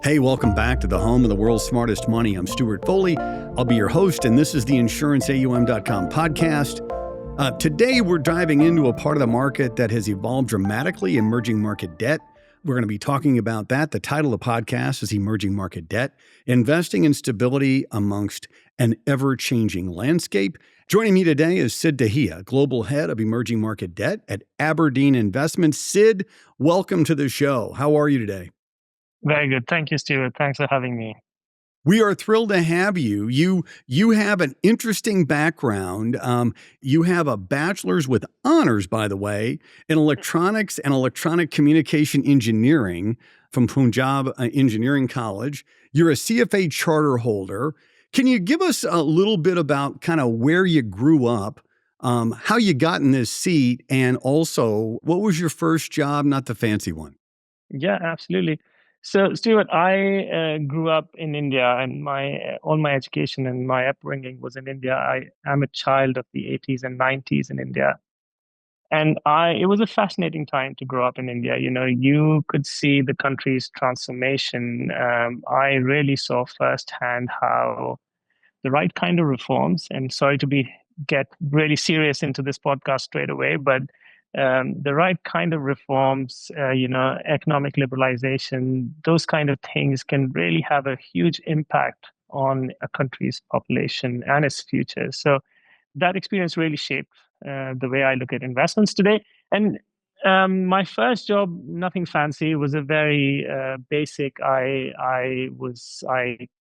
Hey, welcome back to the home of the world's smartest money. I'm Stewart Foley. I'll be your host, and this is the InsuranceAUM.com podcast. Today, we're diving into a part of the market that has evolved dramatically, emerging market debt. We're going to be talking about that. The title of the podcast is Emerging Market Debt, Investing in Stability Amongst an Ever-Changing Landscape. Joining me today is Siddharth Dahiya, Global Head of Emerging Market Debt at Aberdeen Investments. Sid, welcome to the show. How are you today? Very good. Thank you, Stewart. Thanks for having me. We are thrilled to have you. You have an interesting background. You have a bachelor's with honors, by the way, in electronics and electronic communication engineering from Punjab Engineering College. You're a CFA charter holder. Can you give us a little bit about kind of where you grew up, how you got in this seat, and also what was your first job, not the fancy one? Yeah, absolutely. So, Stewart, I grew up in India, and all my education and my upbringing was in India. I am a child of the 80s and 90s in India. And it was a fascinating time to grow up in India. You know, you could see the country's transformation. I really saw firsthand how the right kind of reforms, and sorry to get really serious into this podcast straight away, but the right kind of reforms, economic liberalization, those kind of things can really have a huge impact on a country's population and its future. So that experience really shaped the way I look at investments today. And my first job, nothing fancy, was a very basic. I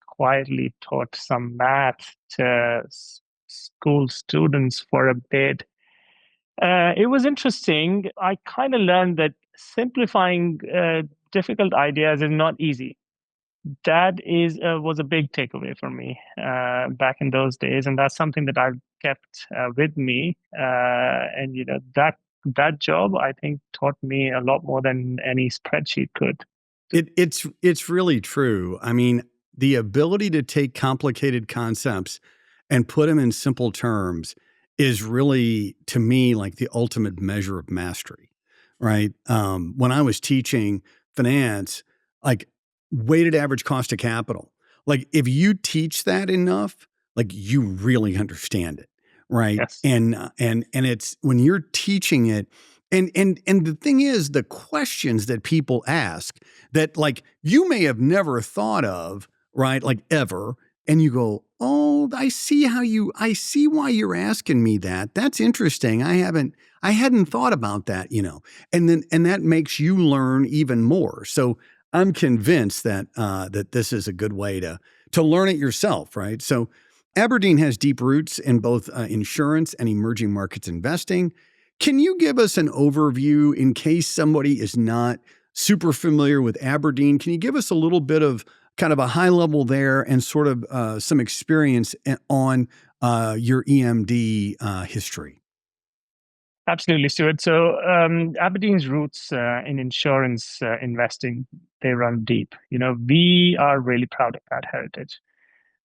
quietly taught some math to school students for a bit. It was interesting. I kind of learned that simplifying difficult ideas is not easy. That was a big takeaway for me back in those days, and that's something that I've kept with me. And that job, I think, taught me a lot more than any spreadsheet could. It's really true. I mean, the ability to take complicated concepts and put them in simple terms is really, to me, like the ultimate measure of mastery, right? When I was teaching finance, like weighted average cost of capital, like if you teach that enough, like you really understand it, right? Yes. And it's when you're teaching it, and the thing is, the questions that people ask that like you may have never thought of, right? Like ever. And you go, oh, I see why you're asking me that. That's interesting. I hadn't thought about that, and that makes you learn even more. So I'm convinced that this is a good way to learn it yourself, right? So Aberdeen has deep roots in both insurance and emerging markets investing. Can you give us an overview in case somebody is not super familiar with Aberdeen? Can you give us a little bit of kind of a high level there and sort of some experience on your EMD history? Absolutely, Stuart. So Aberdeen's roots in insurance investing, they run deep. We are really proud of that heritage.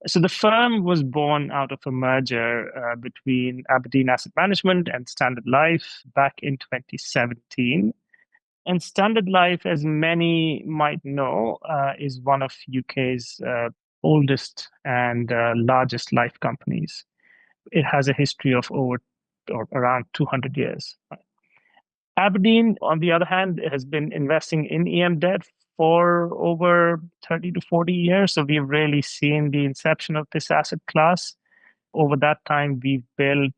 So the firm was born out of a merger between Aberdeen Asset Management and Standard Life back in 2017. And Standard Life, as many might know, is one of UK's oldest and largest life companies. It has a history of around 200 years. Aberdeen, on the other hand, has been investing in EM debt for over 30 to 40 years. So we've really seen the inception of this asset class. Over that time, we've built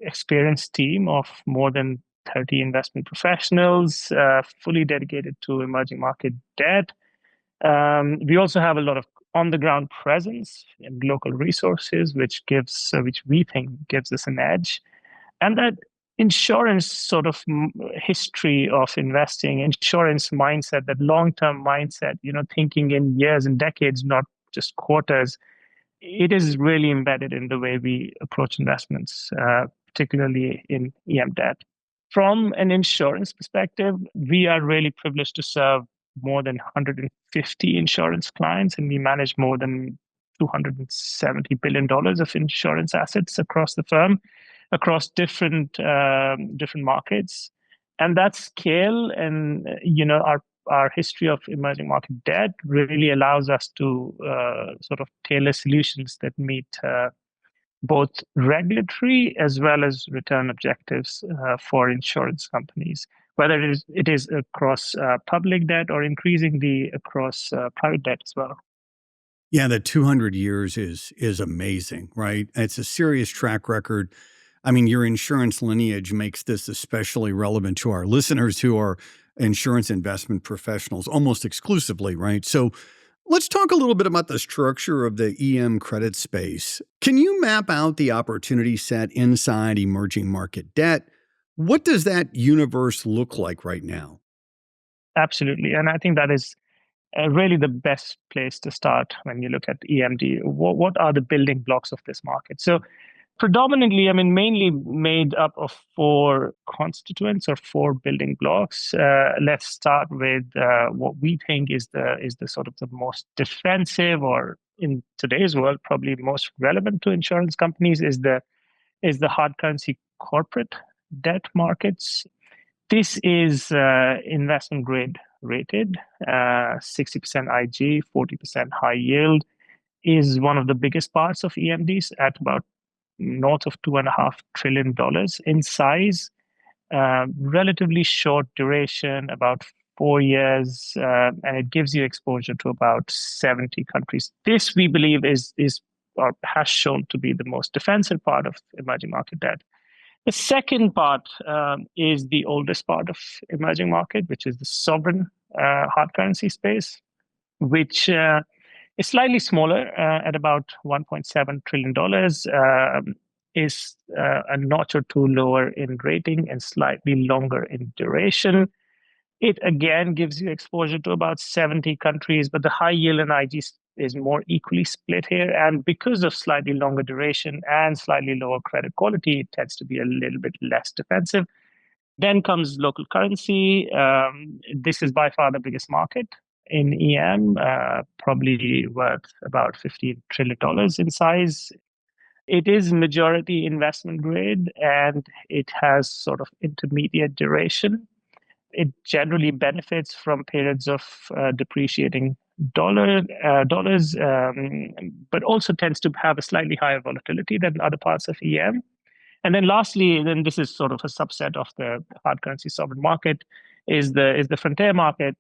experienced team of more than 30 investment professionals, fully dedicated to emerging market debt. We also have a lot of on-the-ground presence and local resources, which we think gives us an edge. And that insurance sort of history of investing, insurance mindset, that long-term mindset, thinking in years and decades, not just quarters, it is really embedded in the way we approach investments, particularly in EM debt. From an insurance perspective, we are really privileged to serve more than 150 insurance clients, and we manage more than $270 billion of insurance assets across the firm, across different markets. And that scale and our our history of emerging market debt really allows us to sort of tailor solutions that meet both regulatory as well as return objectives for insurance companies, whether it is across public debt or increasingly across private debt as well. Yeah, the 200 years is amazing, right? It's a serious track record. I mean, your insurance lineage makes this especially relevant to our listeners who are insurance investment professionals almost exclusively, right? So let's talk a little bit about the structure of the EM credit space. Can you map out the opportunity set inside emerging market debt? What does that universe look like right now? Absolutely. And I think that is really the best place to start when you look at EMD. What are the building blocks of this market? So predominantly, I mean, mainly made up of four constituents or four building blocks. Let's start with what we think is the sort of the most defensive, or in today's world, probably most relevant to insurance companies is the hard currency corporate debt markets. This is investment grade rated, 60% IG, 40% high yield, is one of the biggest parts of EMDs at about north of $2.5 trillion in size, relatively short duration, about 4 years, and it gives you exposure to about 70 countries. This, we believe, is or has shown to be the most defensive part of emerging market debt. The second part is the oldest part of emerging market, which is the sovereign hard currency space, which is slightly smaller at about $1.7 trillion, is a notch or two lower in rating and slightly longer in duration. It again gives you exposure to about 70 countries, but the high yield and IG is more equally split here. And because of slightly longer duration and slightly lower credit quality, it tends to be a little bit less defensive. Then comes local currency. This is by far the biggest market in EM, probably worth about $15 trillion in size. It is majority investment grade and it has sort of intermediate duration. It generally benefits from periods of depreciating dollars, but also tends to have a slightly higher volatility than other parts of EM. And then lastly, then this is sort of a subset of the hard currency sovereign market, is the frontier market,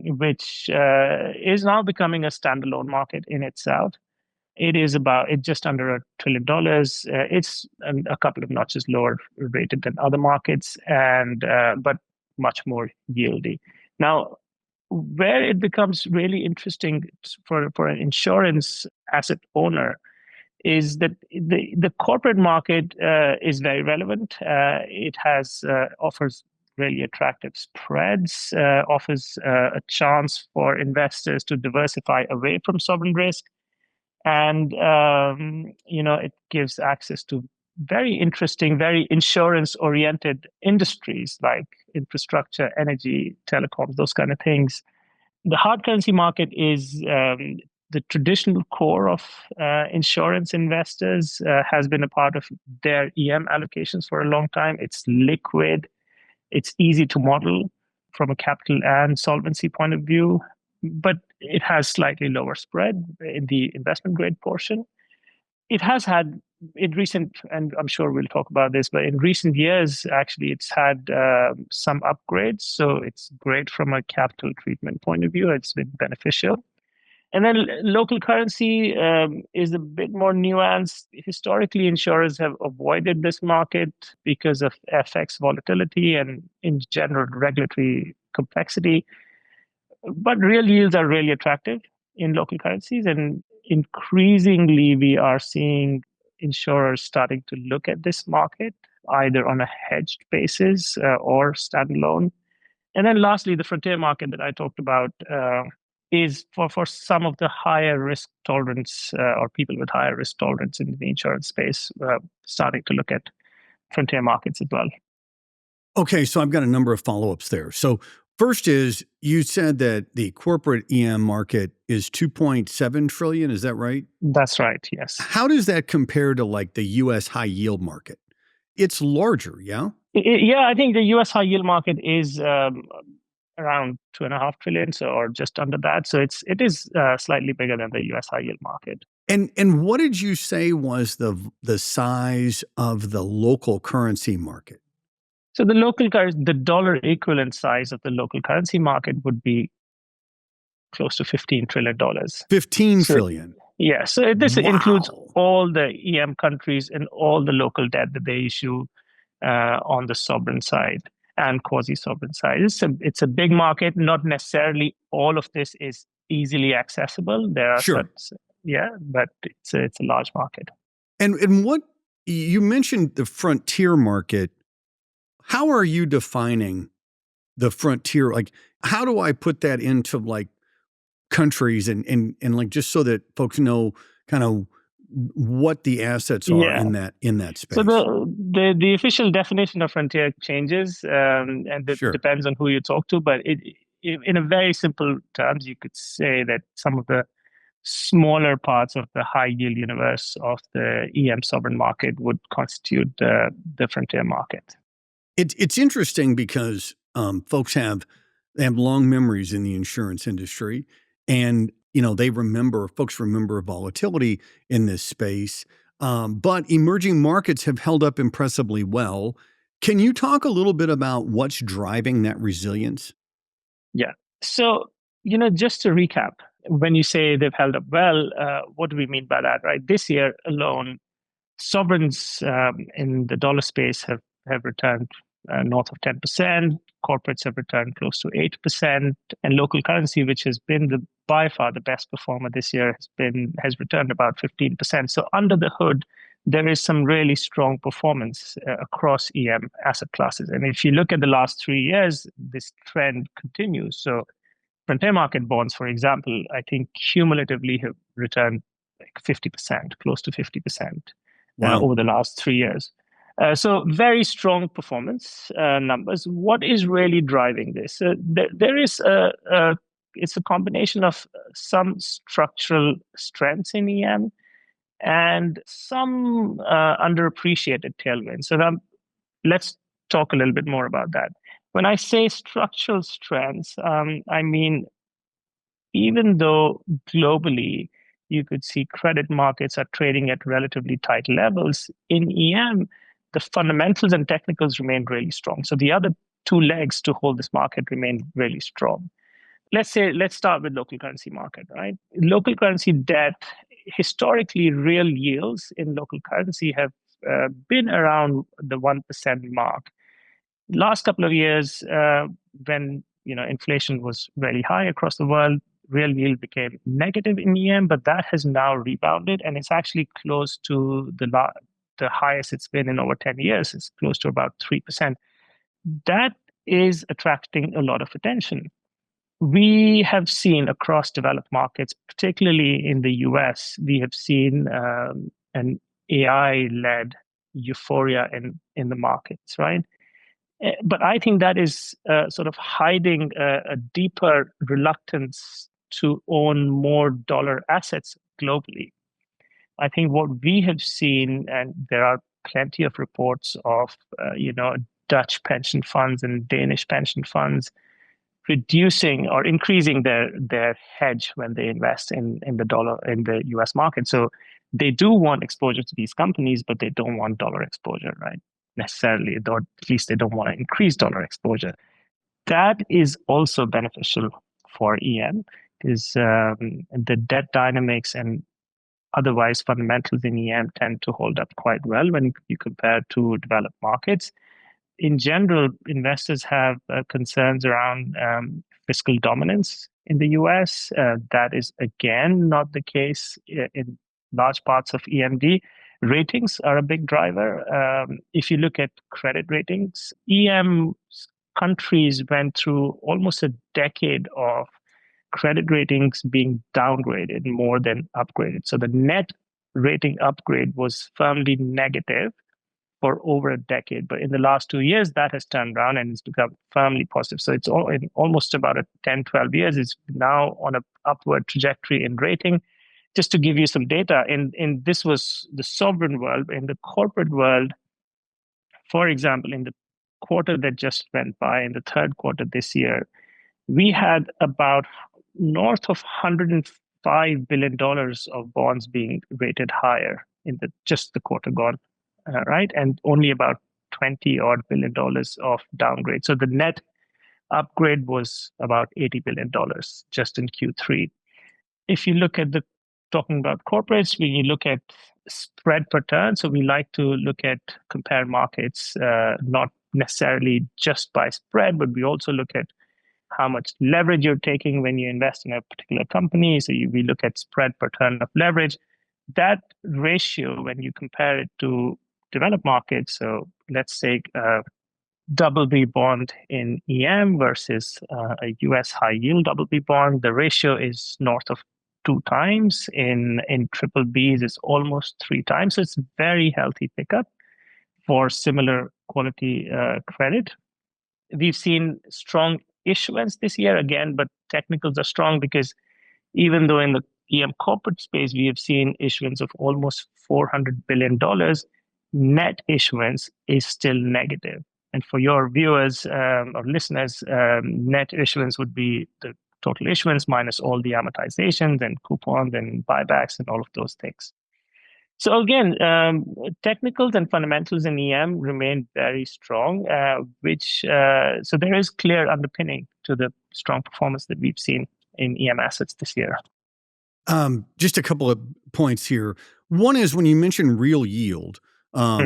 which is now becoming a standalone market in itself. It's just under $1 trillion. It's a couple of notches lower rated than other markets, and but much more yieldy. Now, where it becomes really interesting for an insurance asset owner is that the corporate market is very relevant. It has offers really attractive spreads, offers a chance for investors to diversify away from sovereign risk, and it gives access to very interesting, very insurance-oriented industries like infrastructure, energy, telecoms, those kind of things. The hard currency market is the traditional core of insurance investors, has been a part of their EM allocations for a long time. It's liquid, it's easy to model from a capital and solvency point of view, but it has slightly lower spread in the investment grade portion. It has had in recent, and I'm sure we'll talk about this, but in recent years, actually, it's had some upgrades. So it's great from a capital treatment point of view. It's been beneficial. And then local currency is a bit more nuanced. Historically, insurers have avoided this market because of FX volatility and, in general, regulatory complexity. But real yields are really attractive in local currencies. And increasingly, we are seeing insurers starting to look at this market either on a hedged basis or standalone. And then lastly, the frontier market that I talked about is for some of the higher risk tolerance or people with higher risk tolerance in the insurance space, starting to look at frontier markets as well. Okay, so I've got a number of follow-ups there. So first is, you said that the corporate EM market is 2.7 trillion. Is that right? That's right, yes. How does that compare to like the US high yield market? It's larger, yeah? Yeah, I think the US high yield market is around 2.5 trillion, so or just under that. So it is slightly bigger than the US high yield market. And what did you say was the size of the local currency market? So the dollar equivalent size of the local currency market would be close to $15 trillion. 15 So trillion. yeah, so this includes Wow. all the EM countries and all the local debt that they issue on the sovereign side and quasi-sovereign side. It's a big market. Not necessarily all of this is easily accessible. There are Sure. certain, yeah, but it's a large market. And what you mentioned the frontier market. How are you defining the frontier? Like, how do I put that into like countries and like just so that folks know kind of what the assets are Yeah. in that So space? the official definition of frontier changes, and it Sure. depends on who you talk to. But in a very simple terms, you could say that some of the smaller parts of the high yield universe of the EM sovereign market would constitute the frontier market. It's interesting because folks they have long memories in the insurance industry, and folks remember volatility in this space. But emerging markets have held up impressively well. Can you talk a little bit about what's driving that resilience? Yeah. So, just to recap, when you say they've held up well, what do we mean by that, right? This year alone, sovereigns in the dollar space have returned north of 10%. Corporates have returned close to 8%, and local currency, which has been by far the best performer this year, has returned about 15%. So under the hood, there is some really strong performance across EM asset classes. And if you look at the last 3 years, this trend continues. So frontier market bonds, for example, I think cumulatively have returned like 50%, close to 50% Wow. over the last 3 years. So very strong performance numbers. What is really driving this? There is it's a combination of some structural strengths in EM and some underappreciated tailwinds. So let's talk a little bit more about that. When I say structural strengths, I mean even though globally you could see credit markets are trading at relatively tight levels, in EM, the fundamentals and technicals remain really strong. So the other two legs to hold this market remain really strong. Let's start with local currency market, right? Local currency debt, historically, real yields in local currency have been around the 1% mark. Last couple of years, when inflation was very high across the world, real yield became negative in EM, but that has now rebounded and it's actually close to the highest it's been in over 10 years. It's close to about 3%. That is attracting a lot of attention. We have seen across developed markets, particularly in the US, we have seen an AI-led euphoria in the markets, right? But I think that is sort of hiding a deeper reluctance to own more dollar assets globally. I think what we have seen, and there are plenty of reports of, Dutch pension funds and Danish pension funds reducing or increasing their hedge when they invest in the dollar in the US market. So they do want exposure to these companies, but they don't want dollar exposure, right? Necessarily, or at least they don't want to increase dollar exposure. That is also beneficial for EM because the debt dynamics and otherwise fundamentals in EM tend to hold up quite well when you compare to developed markets. In general, investors have concerns around fiscal dominance in the US. That is, again, not the case in large parts of EMD. Ratings are a big driver. If you look at credit ratings, EM countries went through almost a decade of credit ratings being downgraded more than upgraded. So the net rating upgrade was firmly negative for over a decade. But in the last 2 years, that has turned around and it's become firmly positive. So it's in almost about 10, 12 years, it's now on an upward trajectory in rating. Just to give you some data, in this was the sovereign world. In the corporate world, for example, in the quarter that just went by, in the third quarter this year, we had about north of $105 billion of bonds being rated higher in just the quarter gone, right? And only about 20 odd $1 billion of downgrade. So the net upgrade was about $80 billion just in Q3. If you look at talking about corporates, when you look at spread per turn, so we like to compare markets, not necessarily just by spread, but we also look at how much leverage you're taking when you invest in a particular company. So we look at spread per turn of leverage. That ratio, when you compare it to developed markets, so let's take double B bond in EM versus a US high yield double B bond, the ratio is north of 2 times. In triple Bs, it's almost 3 times. So it's a very healthy pickup for similar quality credit. We've seen strong issuance this year again, but technicals are strong because even though in the EM corporate space we have seen issuance of almost $400 billion, net issuance is still negative. And for your viewers or listeners, net issuance would be the total issuance minus all the amortizations and coupons and buybacks and all of those things. So again, technicals and fundamentals in EM remain very strong, so there is clear underpinning to the strong performance that we've seen in EM assets this year. Just a couple of points here. One is when you mention real yield,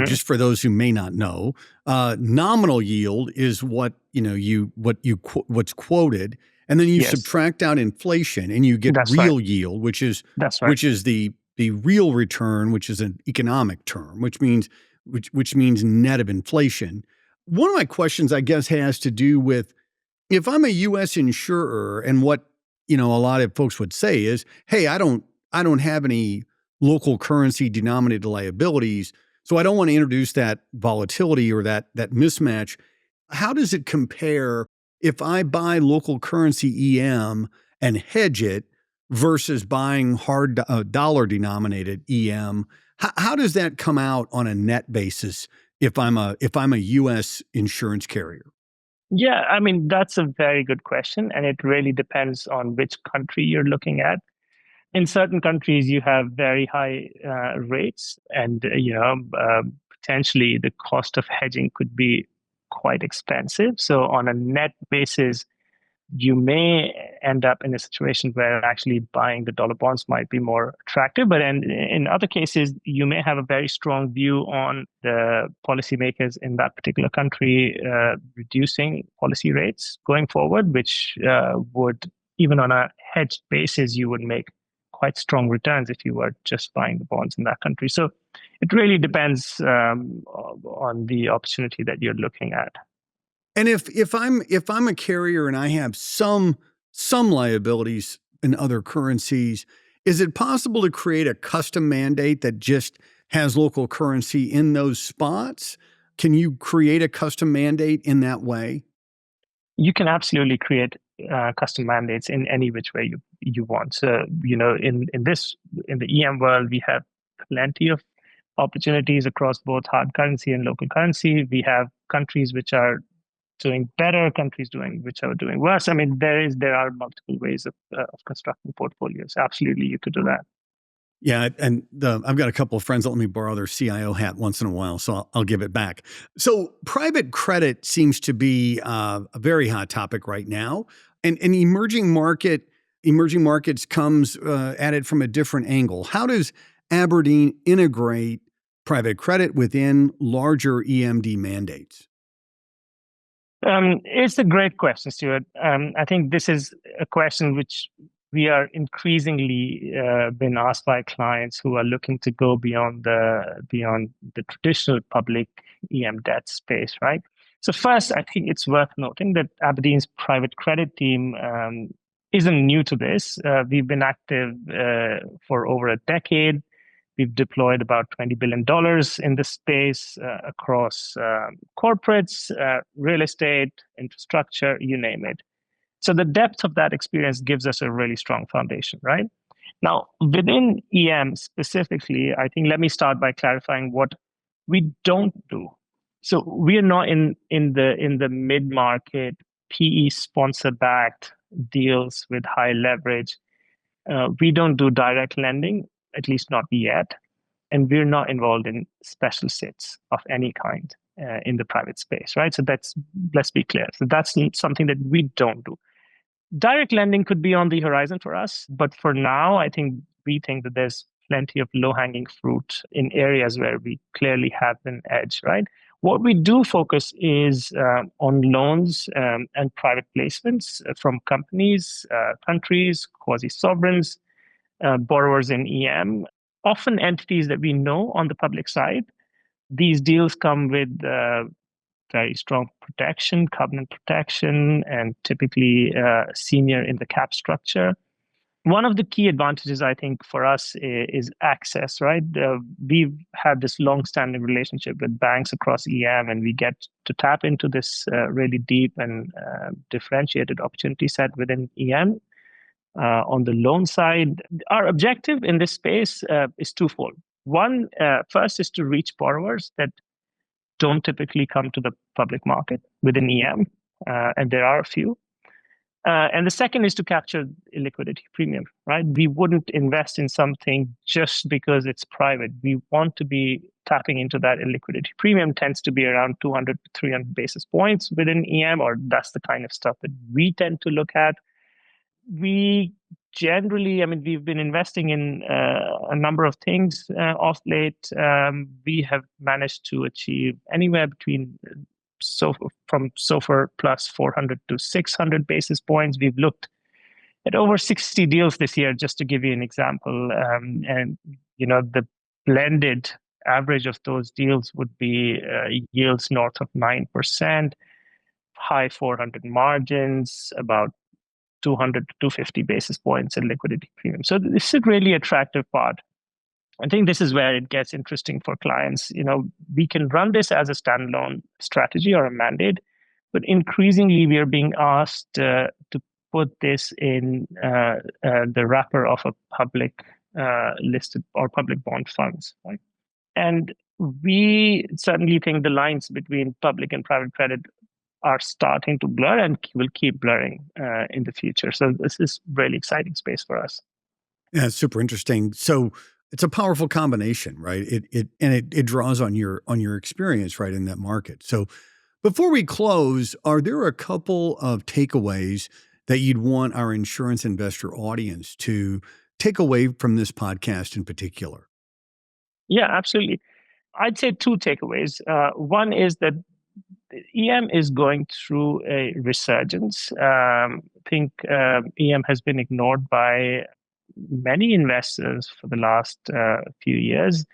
just for those who may not know, nominal yield is what's quoted, and then you subtract out inflation, and you get real yield, which is the real return, which is an economic term, which means net of inflation. One of my questions, I guess, has to do with if I'm a U.S. insurer, and what a lot of folks would say is, "Hey, I don't have any local currency denominated liabilities, so I don't want to introduce that volatility or that mismatch." How does it compare if I buy local currency EM and hedge it versus buying hard dollar denominated EM? How does that come out on a net basis if I'm a U.S. insurance carrier? Yeah, I mean, that's a very good question, and it really depends on which country you're looking at. In certain countries, you have very high rates, and potentially the cost of hedging could be quite expensive. So on a net basis, you may end up in a situation where actually buying the dollar bonds might be more attractive. But in other cases, you may have a very strong view on the policymakers in that particular country reducing policy rates going forward, which would, even on a hedged basis, you would make quite strong returns if you were just buying the bonds in that country. So it really depends on the opportunity that you're looking at. And if I'm a carrier and I have some liabilities in other currencies, is it possible to create a custom mandate that just has local currency in those spots? Can you create a custom mandate in that way? You can absolutely create custom mandates in any which way you want. So in the EM world, we have plenty of opportunities across both hard currency and local currency. We have countries which are doing better, countries which are doing worse. I mean, there are multiple ways of constructing portfolios. Absolutely, you could do that. Yeah, and I've got a couple of friends that let me borrow their CIO hat once in a while, so I'll give it back. So private credit seems to be a very hot topic right now, and emerging markets comes at it from a different angle. How does Aberdeen integrate private credit within larger EMD mandates? It's a great question, Stuart. I think this is a question which we are increasingly been asked by clients who are looking to go beyond the traditional public EM debt space, right? So first, I think it's worth noting that Aberdeen's private credit team isn't new to this. We've been active for over a decade. We've deployed about $20 billion in this space across corporates, real estate, infrastructure, you name it. So the depth of that experience gives us a really strong foundation, right? Now, within EM specifically, I think let me start by clarifying what we don't do. So we are not in the mid-market PE sponsor-backed deals with high leverage. We don't do direct lending, at least not yet, and we're not involved in special sits of any kind in the private space, right? So let's be clear. So that's something that we don't do. Direct lending could be on the horizon for us, but for now, we think that there's plenty of low-hanging fruit in areas where we clearly have an edge, right? What we do focus is on loans and private placements from companies, countries, quasi-sovereigns, borrowers in EM, often entities that we know on the public side. These deals come with very strong protection, covenant protection, and typically senior in the cap structure. One of the key advantages, I think, for us is access, right? We've had this long-standing relationship with banks across EM, and we get to tap into this really deep and differentiated opportunity set within EM. On the loan side, our objective in this space is twofold. One, first is to reach borrowers that don't typically come to the public market within EM, and there are a few. And the second is to capture illiquidity premium, right? We wouldn't invest in something just because it's private. We want to be tapping into that illiquidity premium, tends to be around 200 to 300 basis points within EM, or that's the kind of stuff that we tend to look at. We generally, we've been investing in a number of things of late. We have managed to achieve anywhere between from SOFR plus 400 to 600 basis points. We've looked at over 60 deals this year, just to give you an example. And the blended average of those deals would be yields north of 9%, high 400 margins, about 200 to 250 basis points in liquidity premium. So this is a really attractive part. I think this is where it gets interesting for clients. We can run this as a standalone strategy or a mandate, but increasingly we are being asked to put this in the wrapper of a public listed or public bond funds, right? And we certainly think the lines between public and private credit are starting to blur and will keep blurring in the future. So this is really exciting space for us. Yeah, it's super interesting. So it's a powerful combination, right? It draws on your experience, right, in that market. So before we close, are there a couple of takeaways that you'd want our insurance investor audience to take away from this podcast in particular? Yeah, absolutely. I'd say two takeaways. One is that EM is going through a resurgence. I think EM has been ignored by many investors for the last few years.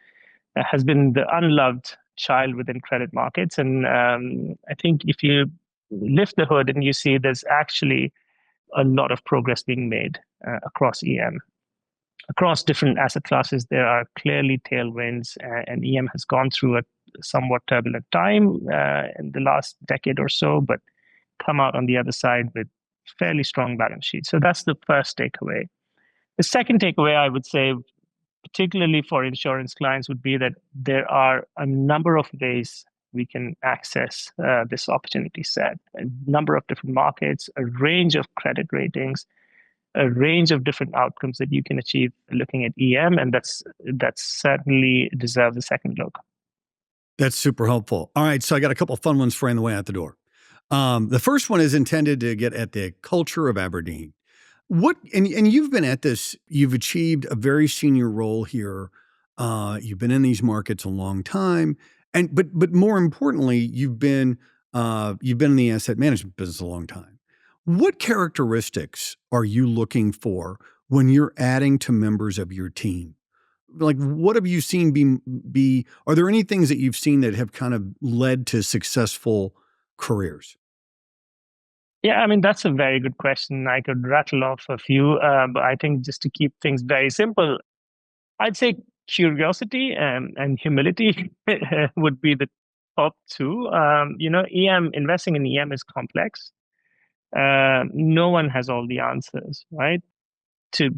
It has been the unloved child within credit markets. And I think if you lift the hood and you see there's actually a lot of progress being made across EM. Across different asset classes, there are clearly tailwinds, and EM has gone through a somewhat turbulent time in the last decade or so, but come out on the other side with fairly strong balance sheets. So that's the first takeaway. The second takeaway, I would say, particularly for insurance clients, would be that there are a number of ways we can access this opportunity set, a number of different markets, a range of credit ratings, a range of different outcomes that you can achieve looking at EM, and that certainly deserves a second look. That's super helpful. All right, so I got a couple of fun ones for you on the way out the door. The first one is intended to get at the culture of Aberdeen. And you've been at this, you've achieved a very senior role here. You've been in these markets a long time. But more importantly, you've been in the asset management business a long time. What characteristics are you looking for when you're adding to members of your team? Like, what have you seen are there any things that you've seen that have kind of led to successful careers? Yeah, that's a very good question. I could rattle off a few, but I think just to keep things very simple, I'd say curiosity and humility would be the top two. Investing in EM is complex. No one has all the answers, right?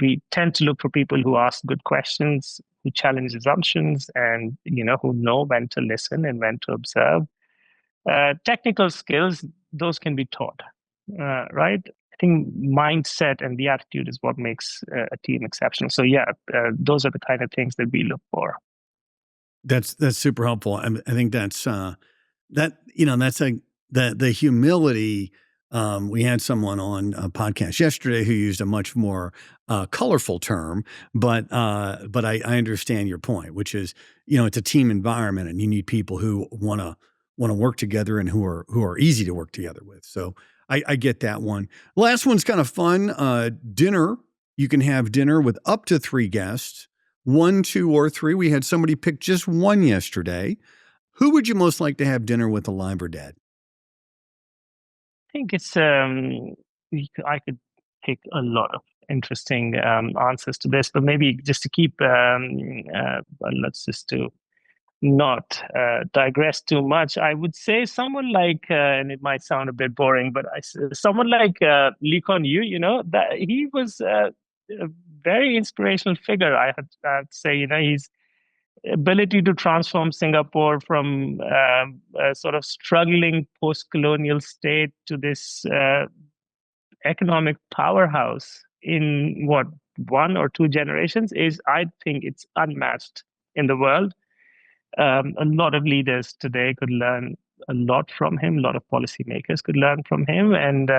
We tend to look for people who ask good questions, who challenge assumptions, and who know when to listen and when to observe. Technical skills, those can be taught. right? I think mindset and the attitude is what makes a team exceptional. So yeah, those are the kind of things that we look for. That's super helpful. I think that's that's like the humility. We had someone on a podcast yesterday who used a much more colorful term, but I understand your point, which is it's a team environment, and you need people who want to work together and who are easy to work together with. So I get that one. Last one's kind of fun. Dinner. You can have dinner with up to 3 guests, 1, 2, or 3. We had somebody pick just 1 yesterday. Who would you most like to have dinner with, alive or dead? I think it's I could pick a lot of interesting answers to this, but maybe just to keep let's just to not digress too much. I would say someone like, and it might sound a bit boring, but someone like Lee Kuan Yew. That he was a very inspirational figure. I'd say, he's ability to transform Singapore from a sort of struggling post-colonial state to this economic powerhouse in what, 1 or 2 generations is, I think it's unmatched in the world. A lot of leaders today could learn a lot from him. A lot of policymakers could learn from him, and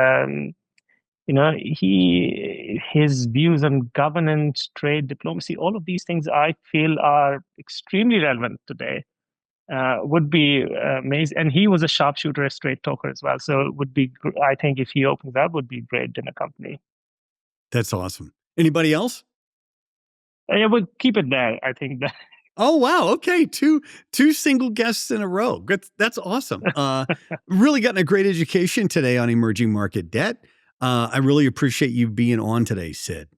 his views on governance, trade, diplomacy, all of these things I feel are extremely relevant today. Would be amazing, and he was a sharpshooter, a straight talker as well. So it would be, I think, if he opens up, would be great dinner company. That's awesome. Anybody else? Yeah, we'll keep it there. I think that. Oh, wow. Okay. Two single guests in a row. That's awesome. Really gotten a great education today on emerging market debt. I really appreciate you being on today, Sid.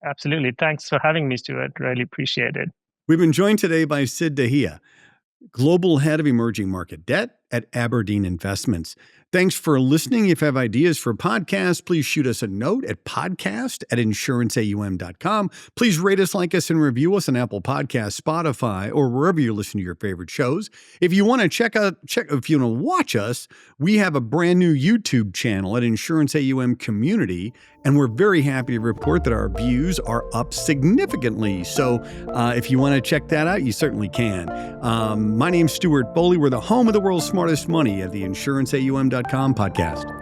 Absolutely. Thanks for having me, Stuart. Really appreciate it. We've been joined today by Sid Dahiya, Global Head of Emerging Market Debt at Aberdeen Investments. Thanks for listening. If you have ideas for podcasts, please shoot us a note at podcast@insuranceaum.com. Please rate us, like us, and review us on Apple Podcasts, Spotify, or wherever you listen to your favorite shows. If you want to if you want to watch us, we have a brand new YouTube channel at Insurance AUM Community, and we're very happy to report that our views are up significantly. So if you want to check that out, you certainly can. My name's Stewart Foley. We're the home of the world's smartest money at the insuranceaum.com podcast.